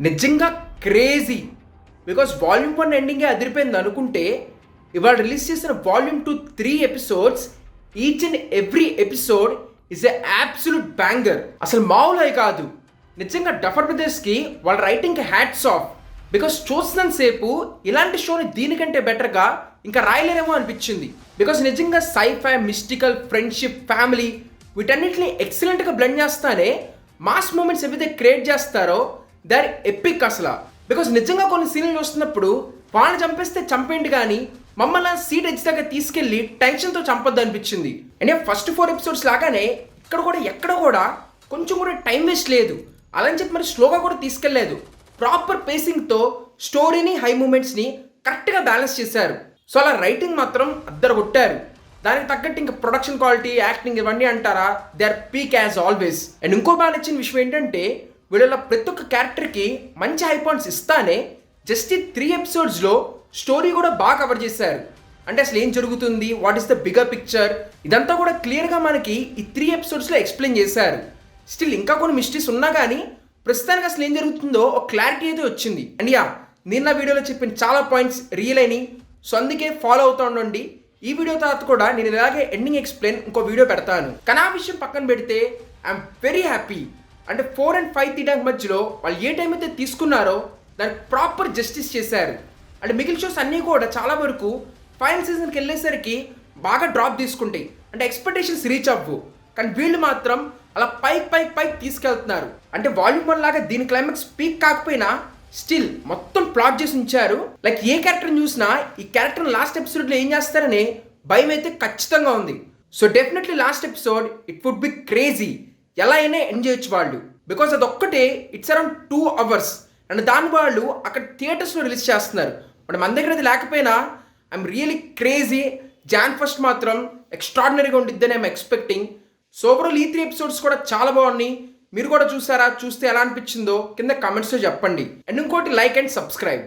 నిజంగా crazy. Because volume 1 ఎండింగే అదిరిపోయింది అనుకుంటే ఇవాళ రిలీజ్ చేసిన volume 2 3 episodes, each and every episode is a absolute banger. అసలు మామూలు కాదు. నిజంగా డఫర్ బ్రదర్స్కి వాళ్ళ రైటింగ్కి హ్యాట్స్ ఆఫ్. బికాస్ చూస్తున్నంత సేపు ఇలాంటి షోని దీనికంటే బెటర్గా ఇంకా రాయలేరేమో అనిపించింది. బికాస్ నిజంగా సైఫై, మిస్టికల్, ఫ్రెండ్షిప్, ఫ్యామిలీ వీటన్నిటిని ఎక్సలెంట్గా బ్లెండ్ చేస్తానే మాస్ మూమెంట్స్ ఏవైతే క్రియేట్ చేస్తారో దే ఆర్ ఎపిక్ అసలు. బికాస్ నిజంగా కొన్ని సీన్లు చూస్తున్నప్పుడు వాళ్ళని చంపేస్తే చంపేయండి కానీ మమ్మల్ని సీట్ ఎడ్జ్ దగ్గర తీసుకెళ్ళి టెన్షన్తో చంపొద్దు అనిపించింది. అంటే ఫస్ట్ 4 ఎపిసోడ్స్ లాగానే ఎక్కడ కూడా కొంచెం కూడా టైం వేస్ట్ లేదు. అలా అని చెప్పి మరి స్లోగా కూడా తీసుకెళ్లేదు. ప్రాపర్ పేసింగ్తో స్టోరీని, హై మూమెంట్స్ని కరెక్ట్గా బ్యాలెన్స్ చేశారు. సో అలా రైటింగ్ మాత్రం అద్దరు కొట్టారు. దానికి తగ్గట్టు ఇంకా ప్రొడక్షన్ క్వాలిటీ, యాక్టింగ్ ఇవన్నీ అంటారా, they are peak as always. And ఇంకో బాగా నచ్చిన విషయం ఏంటంటే వీళ్ళ ప్రతి ఒక్క క్యారెక్టర్కి మంచి హై పాయింట్స్ ఇస్తానే జస్ట్ ఈ 3 ఎపిసోడ్స్లో స్టోరీ కూడా బాగా కవర్ చేశారు. అంటే అసలు ఏం జరుగుతుంది, what is the bigger picture, ఇదంతా కూడా క్లియర్గా మనకి ఈ 3 ఎపిసోడ్స్లో ఎక్స్ప్లెయిన్ చేశారు. స్టిల్ ఇంకా కొన్ని మిస్టరీస్ ఉన్నా కానీ ప్రస్తుతానికి అసలు ఏం జరుగుతుందో ఒక క్లారిటీ అయితే వచ్చింది. అండ్ యా, నిన్న వీడియోలో చెప్పిన చాలా పాయింట్స్ రియల్ అయినాయి. సో అందుకే ఫాలో అవుతూ ఉండండి. ఈ వీడియో తర్వాత కూడా నేను ఇలాగే ఎండింగ్ ఎక్స్ప్లెయిన్ ఇంకో వీడియో పెడతాను. కానీ ఆ విషయం పక్కన పెడితే ఐఎమ్ వెరీ హ్యాపీ. అంటే 4 and 5 తీయడానికి మధ్యలో వాళ్ళు ఏ టైం అయితే తీసుకున్నారో దానికి ప్రాపర్ జస్టిస్ చేశారు. అంటే మిగిలిన షోస్ అన్నీ కూడా చాలా వరకు ఫైనల్ సీజన్కి వెళ్ళేసరికి బాగా డ్రాప్ తీసుకుంటాయి, అంటే ఎక్స్పెక్టేషన్స్ రీచ్ అవ్వు. కానీ వీళ్ళు మాత్రం అలా పైకి తీసుకెళ్తున్నారు. అంటే వాల్యూమ్ 1 లాగా దీని క్లైమాక్స్ పీక్ కాకపోయినా స్టిల్ మొత్తం ప్లాట్ చేసి ఉంచారు. లైక్ ఏ క్యారెక్టర్ని చూసినా ఈ క్యారెక్టర్ని లాస్ట్ ఎపిసోడ్లో ఏం చేస్తారనే భయం అయితే ఖచ్చితంగా ఉంది. So definitely last episode it would be crazy. ఎలా అయినా ఎండ్ చేయొచ్చు వాళ్ళు. బికాస్ అది ఒక్కటే ఇట్స్ అరౌండ్ 2 hours. అండ్ దాని వాళ్ళు అక్కడ థియేటర్స్లో రిలీజ్ చేస్తున్నారు. బట్ మన దగ్గర అది లేకపోయినా I'm really crazy. Jan 1st మాత్రం ఎక్స్ట్రాడినరీగా ఉండిద్దని ఐఎమ్ ఎక్స్పెక్టింగ్. సో ఓవరాల్ ఈ 3 ఎపిసోడ్స్ కూడా చాలా బాగున్నాయి. మీరు కూడా చూసారా? చూస్తే ఎలా అనిపించిందో కింద కామెంట్స్లో చెప్పండి. అండ్ ఇంకోటి, లైక్ అండ్ సబ్స్క్రైబ్.